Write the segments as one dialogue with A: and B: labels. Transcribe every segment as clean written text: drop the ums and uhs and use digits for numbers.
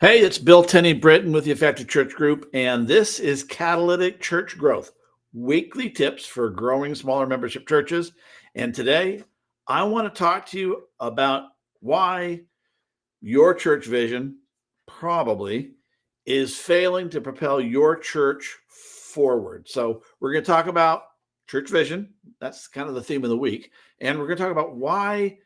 A: Hey, it's Bill Tenny-Brittian with the Effective Church Group, and this is Catalytic Church Growth, weekly tips for growing smaller membership churches. And today, I want to talk to you about why your church vision probably is failing to propel your church forward. So we're going to talk about church vision. That's kind of the theme of the week. And we're going to talk about why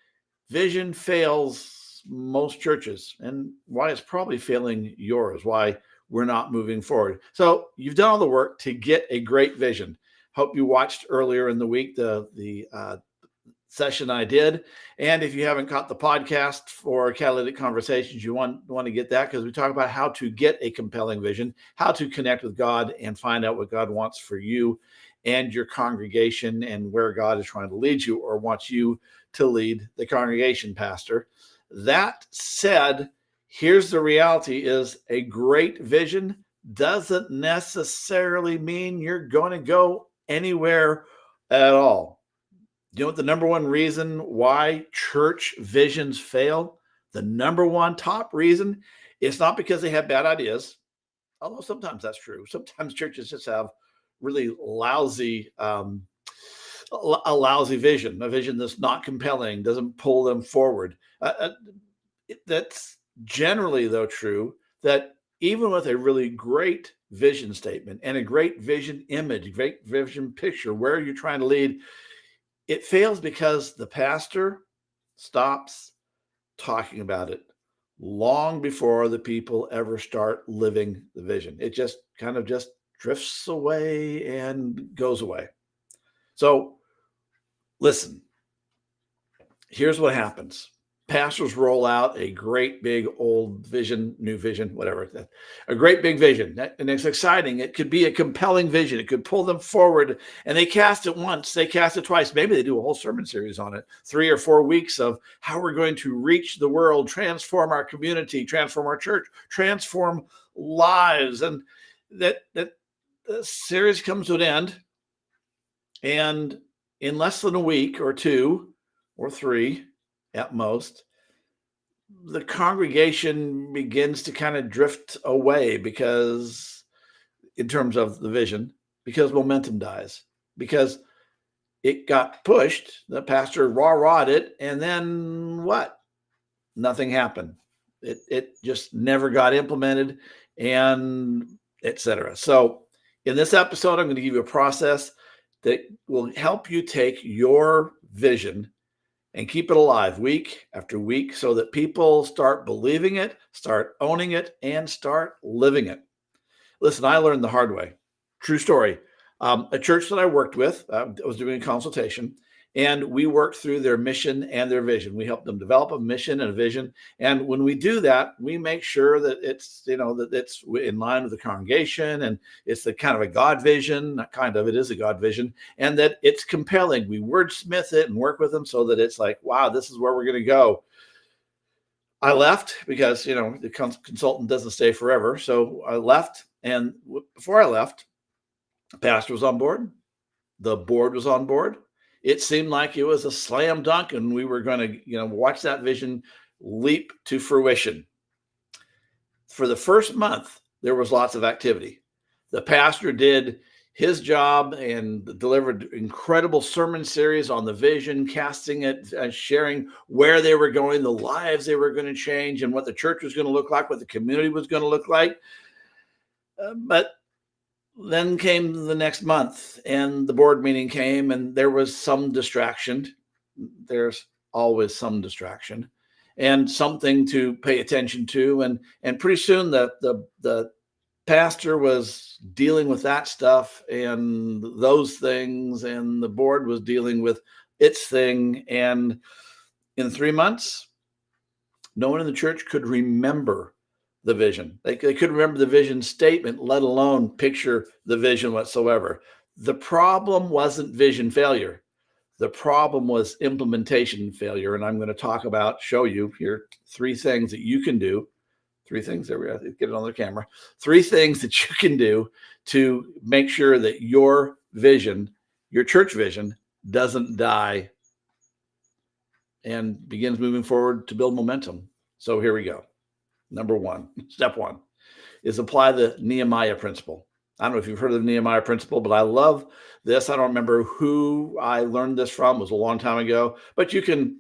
A: vision fails most churches and why it's probably failing yours, why we're not moving forward. So you've done all the work to get a great vision. Hope you watched earlier in the week the session I did. And if you haven't caught the podcast for Catalytic Conversations, you want to get that, because we talk about how to get a compelling vision, how to connect with God and find out what God wants for you and your congregation, and where God is trying to lead you or wants you to lead the congregation, pastor. That said, here's the reality: is a great vision doesn't necessarily mean you're going to go anywhere at all. You know what the number one reason why church visions fail? The number one top reason, it's not because they have bad ideas, although sometimes that's true. Sometimes churches just have really lousy a lousy vision, a vision that's not compelling, doesn't pull them forward. That's generally, though, true, that even with a really great vision statement and a great vision image, great vision picture, where you're trying to lead, it fails because the pastor stops talking about it long before the people ever start living the vision. It just kind of just drifts away and goes away. So listen, here's what happens. Pastors roll out a great big old vision, new vision, whatever, a great big vision. And it's exciting. It could be a compelling vision. It could pull them forward. And they cast it once, they cast it twice. Maybe they do a whole sermon series on it, 3 or 4 weeks of how we're going to reach the world, transform our community, transform our church, transform lives. And that the series comes to an end. And in less than a week or 2 or 3 at most, the congregation begins to kind of drift away, because in terms of the vision, because momentum dies, because it got pushed, the pastor rah-rahed it, and then what? Nothing happened. It just never got implemented, and etc. So in this episode, I'm going to give you a process that will help you take your vision and keep it alive week after week, so that people start believing it, start owning it, and start living it. Listen, I learned the hard way. True story. A church that I worked with, I was doing a consultation, and we worked through their mission and their vision. We helped them develop a mission and a vision. And when we do that, we make sure that it's, that it's in line with the congregation, and it's the kind of a God vision, not kind of, it is a God vision, and that it's compelling. We wordsmith it and work with them so that it's like, wow, this is where we're going to go. I left because, the consultant doesn't stay forever. So I left. And before I left, the pastor was on board. The board was on board. It seemed like it was a slam dunk, and we were going to, watch that vision leap to fruition. For the first month, there was lots of activity. The pastor did his job and delivered incredible sermon series on the vision, casting it, sharing where they were going, the lives they were going to change, and what the church was going to look like, what the community was going to look like. But then came the next month, and the board meeting came, and there was some distraction. There's always some distraction and something to pay attention to. And pretty soon the pastor was dealing with that stuff and those things, and the board was dealing with its thing. And in 3 months, no one in the church could remember the vision. They couldn't remember the vision statement, let alone picture the vision whatsoever. The problem wasn't vision failure. The problem was implementation failure. And I'm going to show you here 3 things that you can do. 3 things, there we are, get it on the camera. 3 things that you can do to make sure that your vision, your church vision, doesn't die and begins moving forward to build momentum. So here we go. Number one, step one, is apply the Nehemiah Principle. I don't know if you've heard of the Nehemiah Principle, but I love this. I don't remember who I learned this from. It was a long time ago, but you can,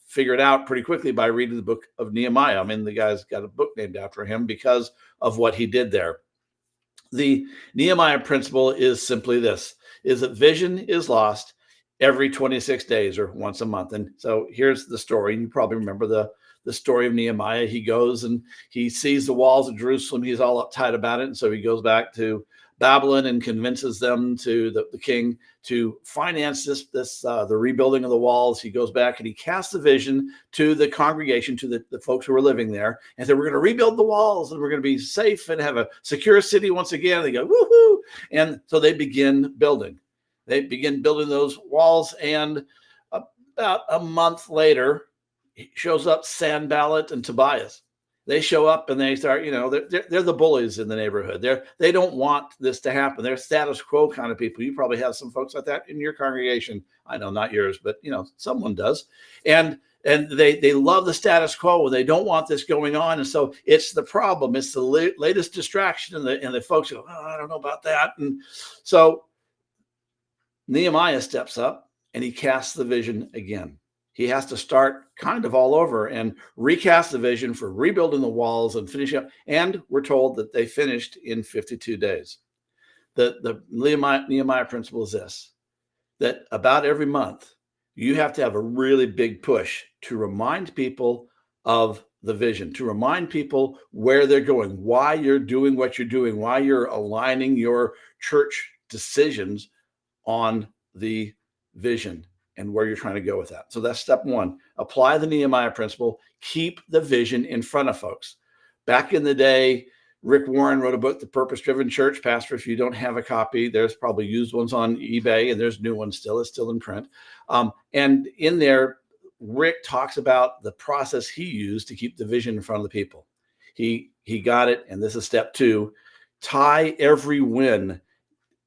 A: figure it out pretty quickly by reading the book of Nehemiah. I mean, the guy's got a book named after him because of what he did there. The Nehemiah Principle is simply this, is that vision is lost every 26 days or once a month. And so here's the story. You probably remember the story of Nehemiah. He goes and he sees the walls of Jerusalem. He's all uptight about it. And so he goes back to Babylon and convinces them to the king to finance the rebuilding of the walls. He goes back and he casts the vision to the congregation, to the folks who were living there, and said, we're going to rebuild the walls and we're going to be safe and have a secure city once again. They go, woohoo. And so they begin building. They begin building those walls. And about a month later, shows up Sanballat and Tobias. They show up and they start, they're the bullies in the neighborhood. They don't want this to happen. They're status quo kind of people. You probably have some folks like that in your congregation. I know, not yours, but someone does. And they love the status quo and they don't want this going on. And so it's the problem. It's the latest distraction. And the folks go, oh, I don't know about that. And so Nehemiah steps up and he casts the vision again. He has to start kind of all over and recast the vision for rebuilding the walls and finishing up. And we're told that they finished in 52 days. The Nehemiah Principle is this, that about every month, you have to have a really big push to remind people of the vision, to remind people where they're going, why you're doing what you're doing, why you're aligning your church decisions on the vision and where you're trying to go with that. So that's step one. Apply the Nehemiah Principle. Keep the vision in front of folks. Back in the day, Rick Warren wrote a book, The Purpose-Driven Church. Pastor, if you don't have a copy, there's probably used ones on eBay and there's new ones still. It's still in print. And in there, Rick talks about the process he used to keep the vision in front of the people. He got it, and this is step two. Tie every win,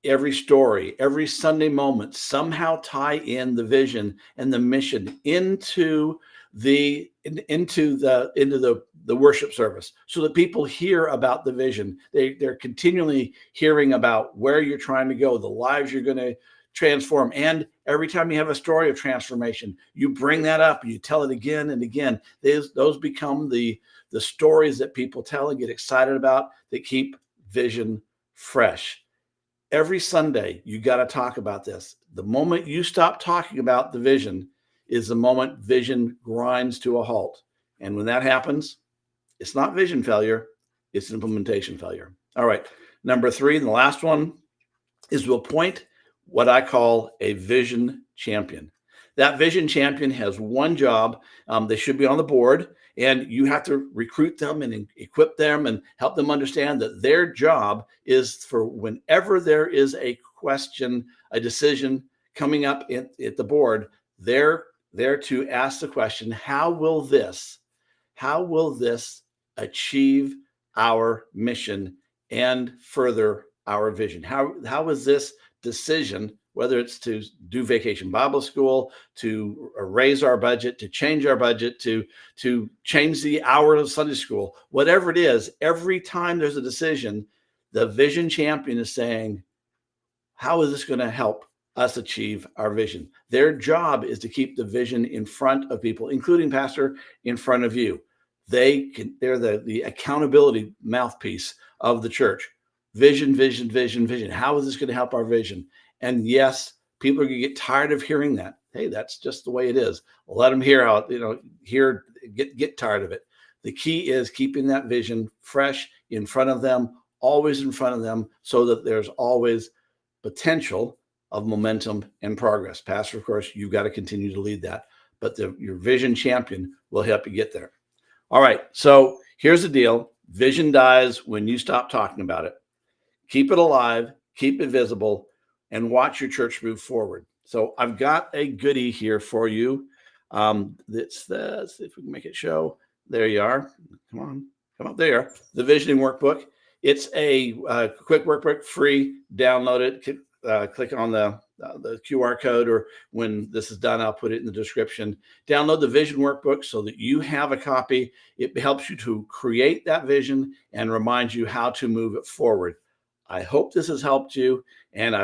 A: every story, every Sunday moment, somehow tie in the vision and the mission into the worship service, so that people hear about the vision. They're continually hearing about where you're trying to go, the lives you're going to transform. And every time you have a story of transformation, you bring that up, you tell it again and again. Those become the stories that people tell and get excited about, that keep vision fresh. Every Sunday, you got to talk about this. The moment you stop talking about the vision is the moment vision grinds to a halt. And when that happens, it's not vision failure, it's implementation failure. All right. Number three, and the last one, is to appoint what I call a vision champion. That vision champion has one job. They should be on the board, and you have to recruit them and equip them and help them understand that their job is for whenever there is a question, a decision coming up at the board, they're there to ask the question, how will this achieve our mission and further our vision? How is this decision, whether it's to do Vacation Bible School, to raise our budget, to change our budget, to change the hour of Sunday school, whatever it is, every time there's a decision, the vision champion is saying, how is this going to help us achieve our vision? Their job is to keep the vision in front of people, including Pastor, in front of you. They're the accountability mouthpiece of the church. Vision, vision, vision, vision. How is this going to help our vision? And yes, people are going to get tired of hearing that. Hey, that's just the way it is. Let them hear how, get tired of it. The key is keeping that vision fresh in front of them, always in front of them, so that there's always potential of momentum and progress. Pastor, of course, you've got to continue to lead that, but your vision champion will help you get there. All right. So here's the deal. Vision dies when you stop talking about it. Keep it alive, keep it visible, and watch your church move forward. So I've got a goodie here for you. Let's see if we can make it show. There you are. Come up there. The Visioning Workbook. It's a quick workbook, free. Download it. click on the QR code, or when this is done, I'll put it in the description. Download the vision workbook so that you have a copy. It helps you to create that vision and reminds you how to move it forward. I hope this has helped you, and I hope